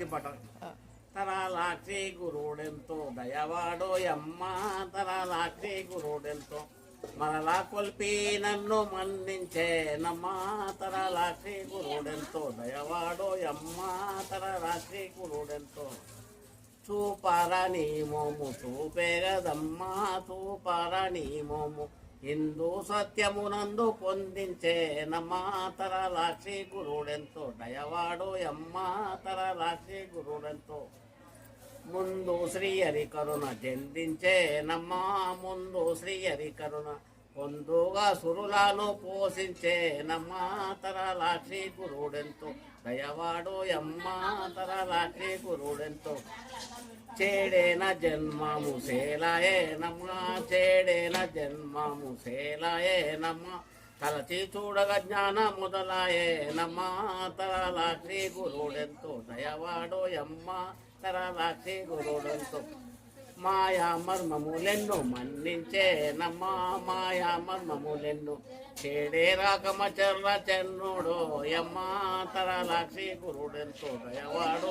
పట తరాలాక్షి గురుడెంతో దయవాడోయమ్మ తరాలాక్షి గురుడెంతో మరలా కొల్పి నన్ను మన్నించేనమ్మా తరాలాక్షి గురుడెంతో దయవాడోయమ్మ తరాలాక్షి గురుడెంతో చూపారా నీ మోము చూపేగదమ్మా చూపారా నీ మోము హిందూ సత్యమునందు పొందించే నమ్మా తరాలాక్షి గురుడెంతో దయవాడోయమ్మ తరాలాక్షి గురుడెంతో ముందు శ్రీహరి కరుణ చెందించే నమ్మా ముందు శ్రీహరి కరుణ పొందుగా సురులను పోషించే నమ్మా తరాలాక్షి గురుడెంతో దయవాడోయమ్మ తరాలాక్షి గురుడెంతో చేడేన జన్మము సేలాయే నమ్మ చేడేన జన్మము సేలాయే నమ్మ తలచి చూడగ జ్ఞాన మొదలాయే నమ్మ తరాలాక్షి గురుడెంతో దయవాడోయమ్మ తరాలాక్షి గురుడెంతో మాయా మర్మములెన్ను మన్నించే నమ్మ మాయా మర్మములెన్ను చేడే రాకమ చెర్ర చెన్నుడో యమ్మ తరాలాక్షి గురుడెంతో దయవాడో